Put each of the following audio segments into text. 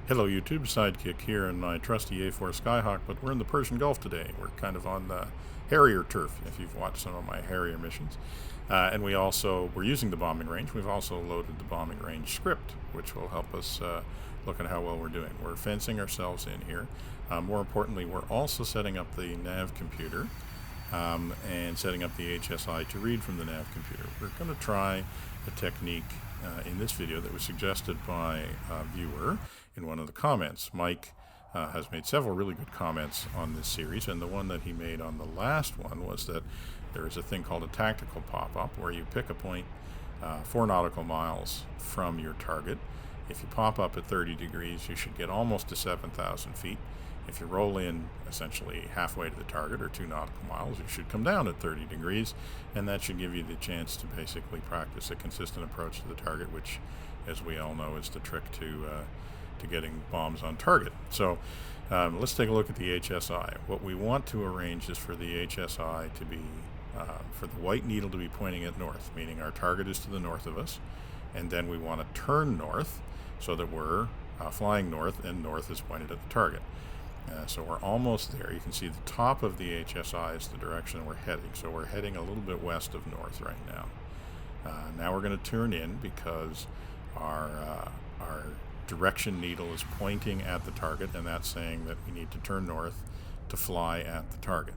Hello YouTube, Sidekick here in my trusty A4 Skyhawk, but we're in the Persian Gulf today. We're kind of on the Harrier turf, if you've watched some of my Harrier missions. And we're using the bombing range. We've also loaded the bombing range script, which will help us look at how well we're doing. We're fencing ourselves in here. More importantly, we're also setting up the nav computer and setting up the HSI to read from the nav computer. We're going to try a technique in this video that was suggested by a viewer in one of the comments. Mike has made several really good comments on this series, and the one that he made on the last one was that there is a thing called a tactical pop-up where you pick a point 4 nautical miles from your target. If you pop up at 30 degrees, you should get almost to 7,000 feet. If you roll in essentially halfway to the target, or 2 nautical miles, you should come down at 30 degrees, and that should give you the chance to basically practice a consistent approach to the target, which, as we all know, is the trick to getting bombs on target. So let's take a look at the HSI. What we want to arrange is for the HSI to be, for the white needle to be pointing at north, meaning our target is to the north of us, and then we want to turn north so that we're flying north, and north is pointed at the target. So we're almost there. You can see the top of the HSI is the direction we're heading. So we're heading a little bit west of north right now. Now we're going to turn in because our direction needle is pointing at the target, and that's saying that we need to turn north to fly at the target.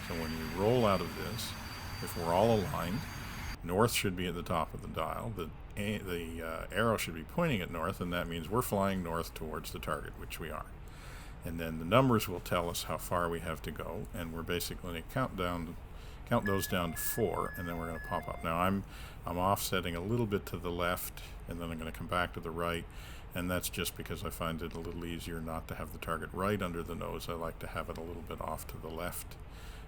So when we roll out of this, if we're all aligned, north should be at the top of the dial. The arrow should be pointing at north, and that means we're flying north towards the target, which we are. And then the numbers will tell us how far we have to go, and we're basically going to count those down to 4, and then we're going to pop up. Now I'm offsetting a little bit to the left, and then I'm going to come back to the right, and that's just because I find it a little easier not to have the target right under the nose. I like to have it a little bit off to the left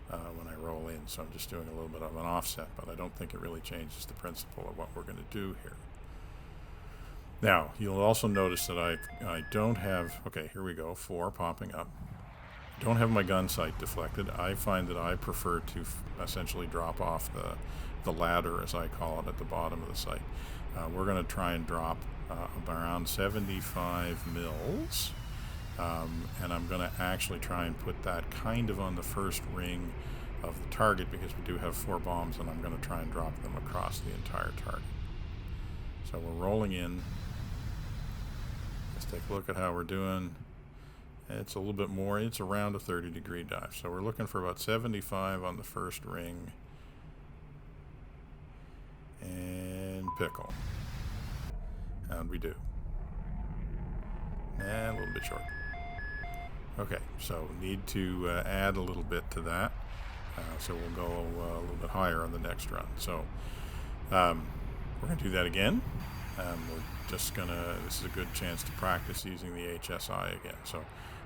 when I roll in, so I'm just doing a little bit of an offset, but I don't think it really changes the principle of what we're going to do here. Now, you'll also notice that I don't have, okay, here we go, 4 popping up. I don't have my gun sight deflected. I find that I prefer to essentially drop off the ladder, as I call it, at the bottom of the sight. We're going to try and drop around 75 mils. And I'm going to actually try and put that kind of on the first ring of the target, because we do have 4 bombs, and I'm going to try and drop them across the entire target. So we're rolling in. Let's take a look at how we're doing. It's a little bit more. It's around a 30-degree dive. So we're looking for about 75 on the first ring. And pickle. And we do. And a little bit short. Okay, so need to add a little bit to that. So we'll go a little bit higher on the next run. So we're going to do that again. We're just going to, this is a good chance to practice using the HSI again. So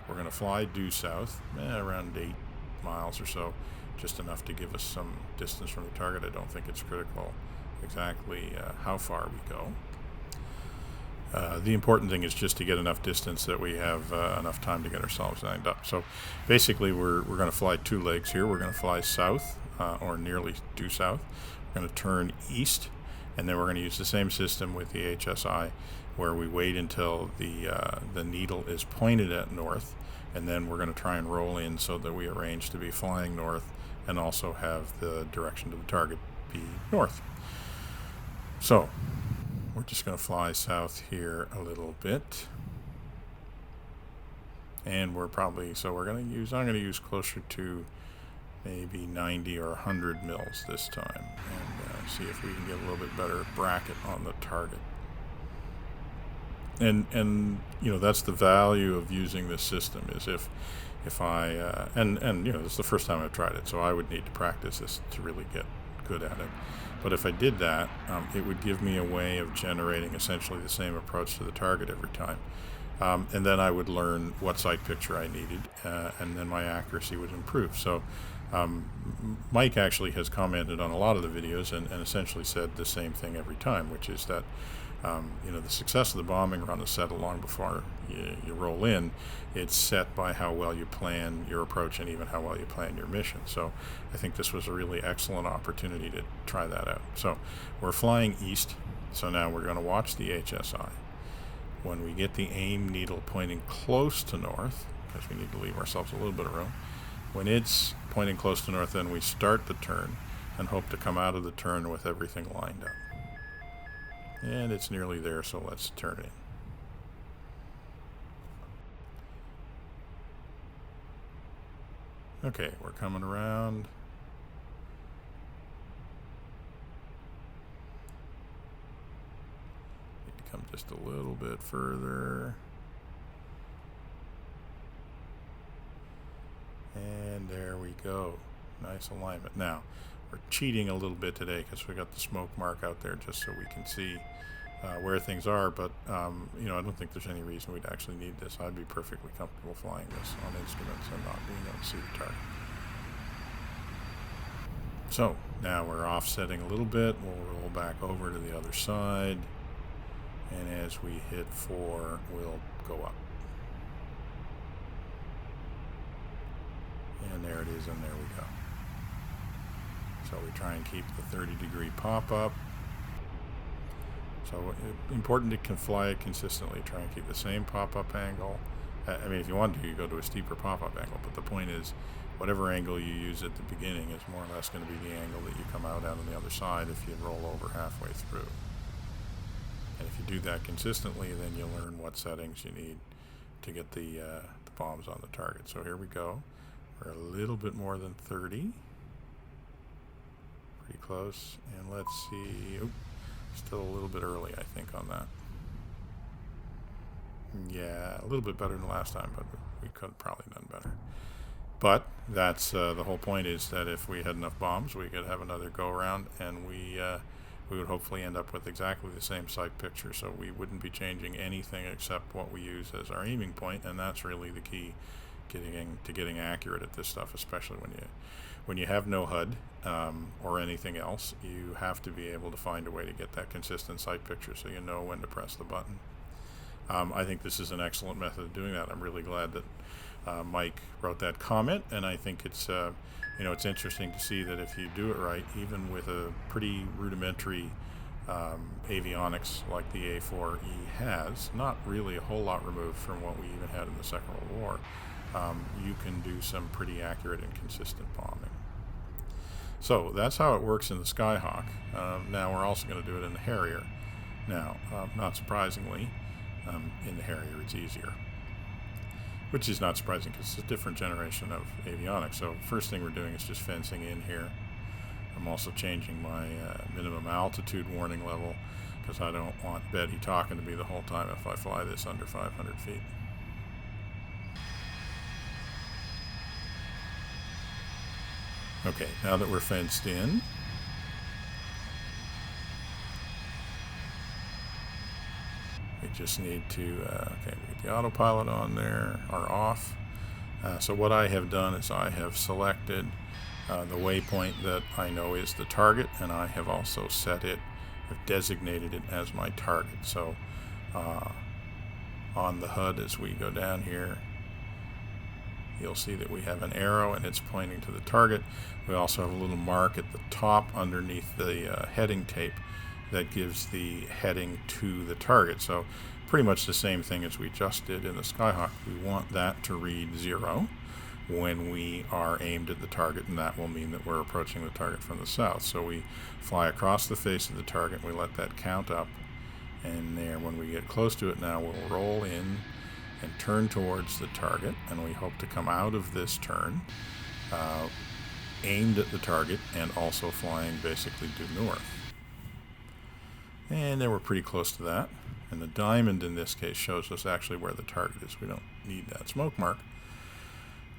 we're going to fly due south, around 8 miles or so, just enough to give us some distance from the target. I don't think it's critical exactly how far we go. The important thing is just to get enough distance that we have enough time to get ourselves lined up. So basically we're going to fly 2 legs here. We're going to fly south, or nearly due south. We're going to turn east, and then we're going to use the same system with the HSI, where we wait until the needle is pointed at north, and then we're going to try and roll in so that we arrange to be flying north and also have the direction to the target be north. So we're just going to fly south here a little bit, and we're probably, so we're going to use, I'm going to use closer to maybe 90 or 100 mils this time, and see if we can get a little bit better bracket on the target. And you know, that's the value of using this system, is if I and you know, this is the first time I've tried it, so I would need to practice this to really get good at it. But if I did that, it would give me a way of generating essentially the same approach to the target every time. And then I would learn what sight picture I needed, and then my accuracy would improve. So Mike actually has commented on a lot of the videos and essentially said the same thing every time, which is that you know, the success of the bombing run is set long before you roll in. It's set by how well you plan your approach and even how well you plan your mission. So I think this was a really excellent opportunity to try that out. So we're flying east. So now we're going to watch the HSI. When we get the aim needle pointing close to north, because we need to leave ourselves a little bit of room, when it's pointing close to north, then we start the turn and hope to come out of the turn with everything lined up. And it's nearly there, so let's turn it in. Okay, we're coming around. Need to come just a little bit further. And there we go. Nice alignment. Now, we're cheating a little bit today because we got the smoke mark out there just so we can see where things are, but you know, I don't think there's any reason we'd actually need this. I'd be perfectly comfortable flying this on instruments and not being able to see the target. So now we're offsetting a little bit. We'll roll back over to the other side, and as we hit 4, we'll go up. And there it is, and there we go. So we try and keep the 30-degree pop-up. So important to fly it consistently. Try and keep the same pop-up angle. I mean, if you want to, you go to a steeper pop-up angle, but the point is, whatever angle you use at the beginning is more or less going to be the angle that you come out on the other side if you roll over halfway through. And if you do that consistently, then you'll learn what settings you need to get the bombs on the target. So here we go. We're a little bit more than 30. Pretty close. And let's see. Oop, still a little bit early, I think, on that. Yeah, a little bit better than last time, but we could have probably done better. But that's the whole point, is that if we had enough bombs, we could have another go-around, and we would hopefully end up with exactly the same sight picture, so we wouldn't be changing anything except what we use as our aiming point, and that's really the key getting accurate at this stuff, especially when you have no HUD or anything else. You have to be able to find a way to get that consistent sight picture so you know when to press the button. I think this is an excellent method of doing that. I'm really glad that Mike wrote that comment, and I think it's you know, it's interesting to see that if you do it right, even with a pretty rudimentary avionics like the A4E has, not really a whole lot removed from what we even had in the Second World War, you can do some pretty accurate and consistent bombing. So that's how it works in the Skyhawk. Now we're also going to do it in the Harrier. Now, not surprisingly, in the Harrier it's easier, which is not surprising because it's a different generation of avionics. So first thing we're doing is just fencing in here. I'm also changing my minimum altitude warning level because I don't want Betty talking to me the whole time if I fly this under 500 feet. Okay, now that we're fenced in, we just need to, okay, we get the autopilot on there, or off. So what I have done is I have selected the waypoint that I know is the target, and I have also set it, I've designated it as my target. So on the HUD, as we go down here, you'll see that we have an arrow and it's pointing to the target. We also have a little mark at the top underneath the heading tape that gives the heading to the target. So pretty much the same thing as we just did in the Skyhawk. We want that to read 0 when we are aimed at the target, and that will mean that we're approaching the target from the south. So we fly across the face of the target, we let that count up, and there, when we get close to it now, we'll roll in and turn towards the target, and we hope to come out of this turn aimed at the target and also flying basically due north. And then we're pretty close to that, and the diamond in this case shows us actually where the target is. We don't need that smoke mark.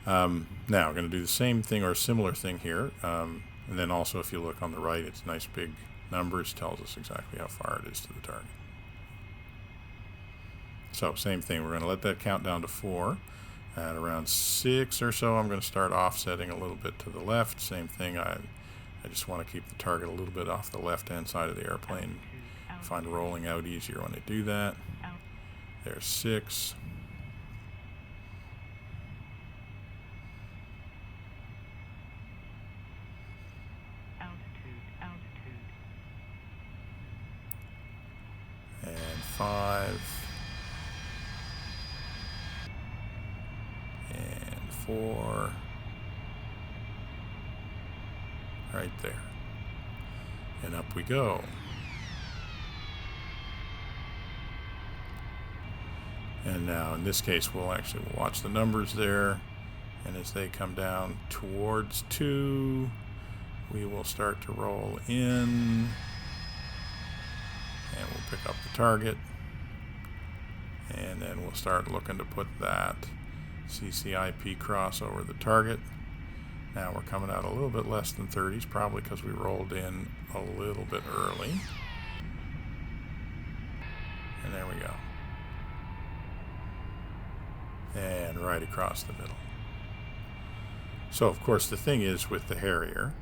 Now we're going to do the same thing or a similar thing here, and then also if you look on the right, it's nice big numbers, tells us exactly how far it is to the target. So same thing, we're going to let that count down to 4. At around 6 or so, I'm going to start offsetting a little bit to the left. Same thing, I just want to keep the target a little bit off the left-hand side of the airplane. I find rolling out easier when I do that. There's 6. 5 and 4 right there. And up we go. And now in this case we'll watch the numbers there, and as they come down towards 2, we will start to roll in, and we'll pick up the target, and then we'll start looking to put that CCIP cross over the target. Now we're coming out a little bit less than 30s, probably because we rolled in a little bit early. And there we go. And right across the middle. So of course the thing is with the Harrier,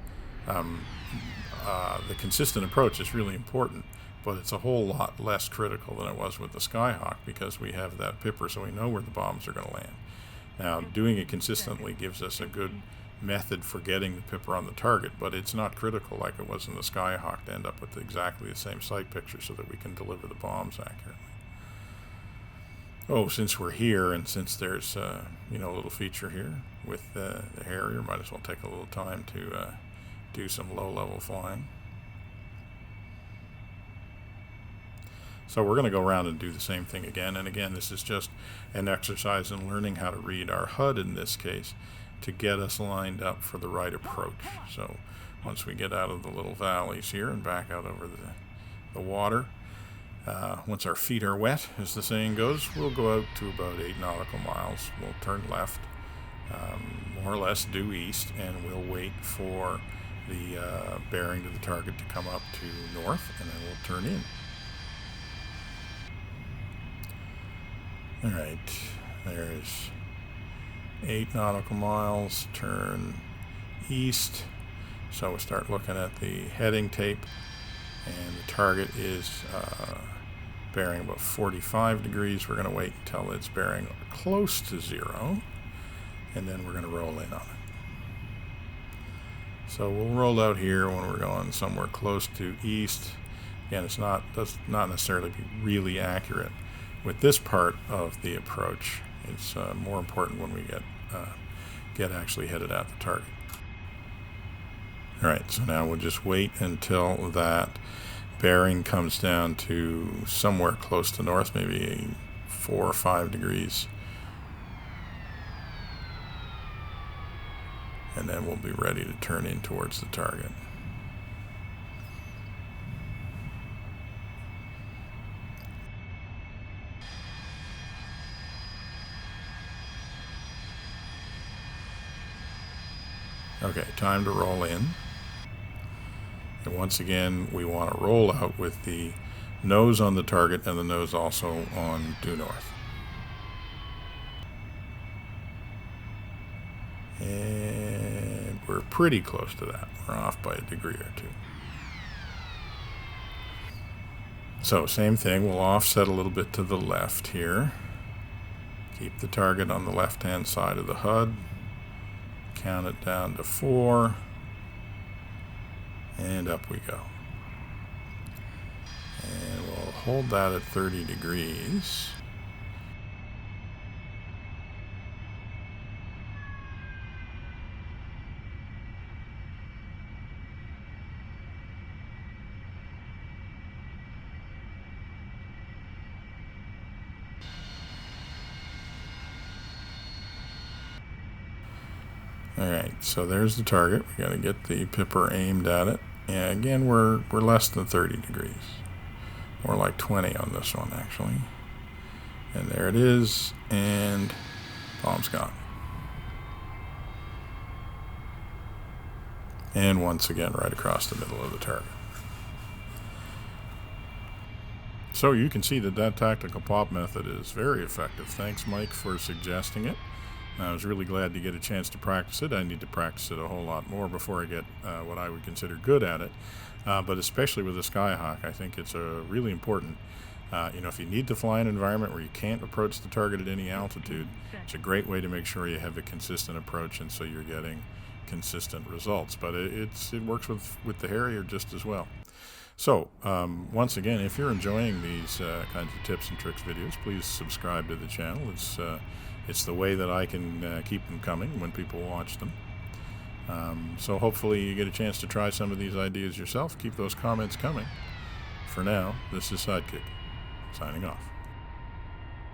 the consistent approach is really important, but it's a whole lot less critical than it was with the Skyhawk, because we have that pipper, so we know where the bombs are going to land. Now doing it consistently gives us a good method for getting the pipper on the target, but it's not critical like it was in the Skyhawk to end up with exactly the same sight picture so that we can deliver the bombs accurately. Oh, since we're here, and since there's a little feature here with the Harrier, might as well take a little time to do some low-level flying. So we're going to go around and do the same thing again, and again this is just an exercise in learning how to read our HUD in this case to get us lined up for the right approach. So once we get out of the little valleys here and back out over the water, once our feet are wet, as the saying goes, we'll go out to about 8 nautical miles. We'll turn left, more or less due east, and we'll wait for the bearing to the target to come up to north, and then we'll turn in. All right, there's 8 nautical miles, turn east. So we start looking at the heading tape, and the target is bearing about 45 degrees. We're going to wait until it's bearing close to 0, and then we're going to roll in on it. So we'll roll out here when we're going somewhere close to east. Again, does not necessarily be really accurate with this part of the approach. It's more important when we get actually headed at the target. All right, so now we'll just wait until that bearing comes down to somewhere close to north, maybe 4 or 5 degrees. And then we'll be ready to turn in towards the target. Okay, time to roll in. And once again, we want to roll out with the nose on the target and the nose also on due north. And we're pretty close to that. We're off by a degree or two. So same thing, we'll offset a little bit to the left here. Keep the target on the left-hand side of the HUD. Count it down to 4. And up we go. And we'll hold that at 30 degrees. Alright, so there's the target. We got to get the pipper aimed at it. And again, we're less than 30 degrees. More like 20 on this one, actually. And there it is, and bomb's gone. And once again, right across the middle of the target. So you can see that that tactical pop method is very effective. Thanks, Mike, for suggesting it. I was really glad to get a chance to practice it. I need to practice it a whole lot more before I get what I would consider good at it. But especially with the Skyhawk, I think it's really important. If you need to fly in an environment where you can't approach the target at any altitude, it's a great way to make sure you have a consistent approach, and so you're getting consistent results. But it works with the Harrier just as well. So, once again, if you're enjoying these kinds of tips and tricks videos, please subscribe to the channel. It's the way that I can keep them coming when people watch them. So hopefully you get a chance to try some of these ideas yourself. Keep those comments coming. For now, this is Sidekick, signing off.